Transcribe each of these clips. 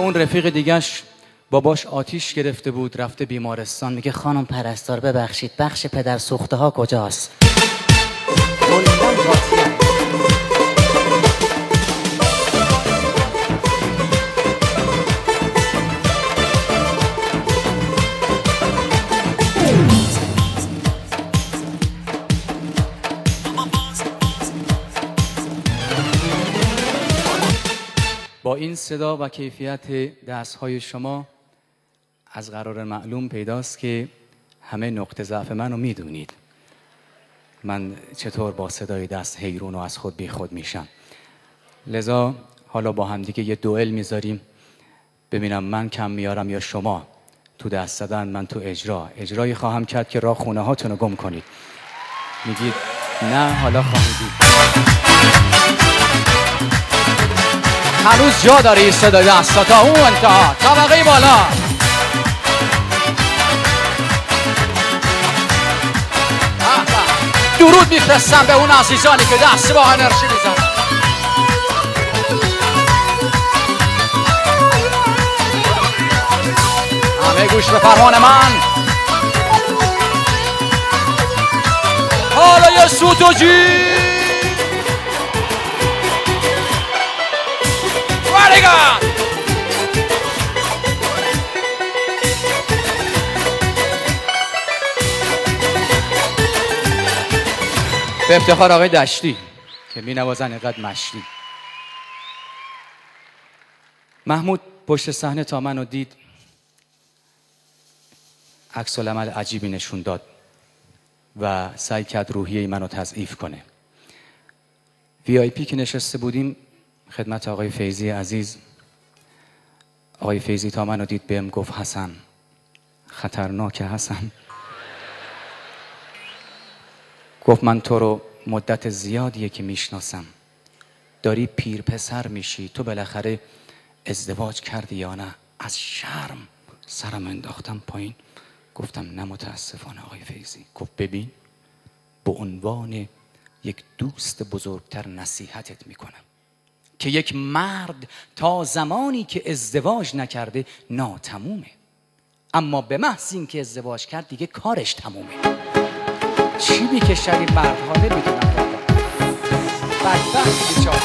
اون رفیق دیگش باباش آتیش گرفته بود، رفته بیمارستان. میگه خانم پرستار ببخشید بخش پدر سوخته ها کجاست؟ با این صدا و کیفیت دستهای شما از قرار معلوم پیداست که همه نقطه ضعف منو میدونید. من چطور با صدای دست حیرون و از خود بی خود میشم. لذا حالا با همدیگه یه دوئل میذاریم ببینم من کم میارم یا شما تو دست زدن، من تو اجرایی خواهم کرد که راه خونه هاتونو گم کنید. میگید نه حالا خواهید دید. هنوز جا داره این صدای دستا تا اون انتها طبقه بالا. درود میفرستم به اون عزیزانی که دست با انرژی میزنن. همه گوش به فرمان من. حالا یه سوتوجی به افتخار آقای دشتی که می نوازن اینقدر مشتی. محمود پشت صحنه تا منو دید عکس العمل عجیبی نشون داد و سعی کرد روحیه منو تضعیف کنه. VIP که نشسته بودیم خدمت آقای فیضی عزیز، آقای فیضی تا منو دید بهم گفت حسن خطرناکه حسن. گفت من تو رو مدت زیادیه که میشناسم، داری پیر پسر میشی، تو بالاخره ازدواج کردی یا نه؟ از شرم سرم انداختم پایین گفتم نه متاسفانه آقای فیضی. گفت ببین به عنوان یک دوست بزرگتر نصیحتت میکنم که یک مرد تا زمانی که ازدواج نکرده ناتمومه، اما به محض این که ازدواج کرد دیگه کارش تمومه. چی میکشن این مردها نمیدونم بدبخت بیچاره.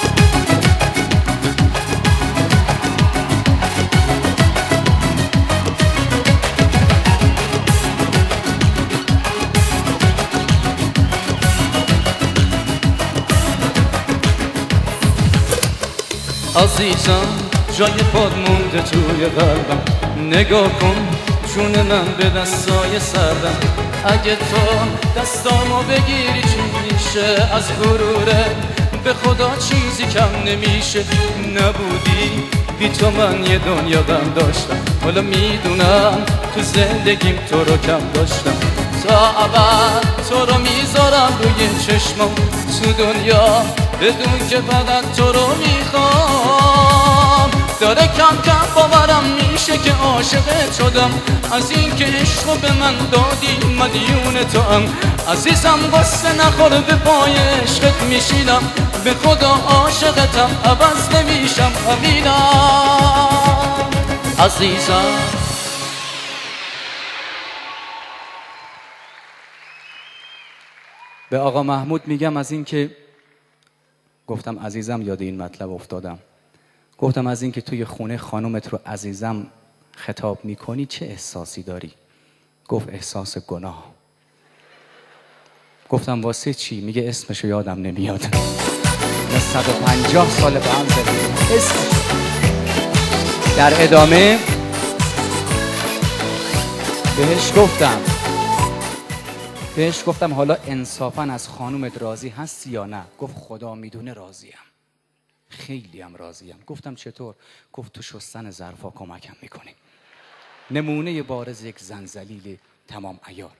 عزیزم جای پاد مونده توی قلبم، نگاه کن جون من به دستای سردم. اگه تو دستامو بگیری چی میشه؟ از غروره به خدا چیزی کم نمیشه. نبودی بی تو من یه دنیا غم داشتم، حالا میدونم تو زندگیم تو رو کم داشتم. تا ابد تو رو میذارم روی چشمم تو دنیا، بدون که فقط تو رو میخوام. داره کم کم باورم میشه که عاشق شدم، از این که عشقو به من دادی مدیون تو هم. عزیزم قصه نخور به پای عشقت میشینم، به خدا عاشقتم عوض نمیشم امینم. عزیزم به آقا محمود میگم از این که گفتم عزیزم یاد این مطلب افتادم. گفتم از این که توی خونه خانومت رو عزیزم خطاب میکنی چه احساسی داری؟ گفت احساس گناه. گفتم واسه چی؟ میگه اسمشو یادم نمیاد. 150 سال به هم زدیم اسمش. در ادامه بهش گفتم حالا انصافاً از خانومت راضی هستی یا نه؟ گفت خدا میدونه راضیم، خیلی هم راضیم. گفتم چطور؟ گفت تو شستن ظرفا کمکم میکنی. نمونه بارز یک زن ذلیل تمام عیار.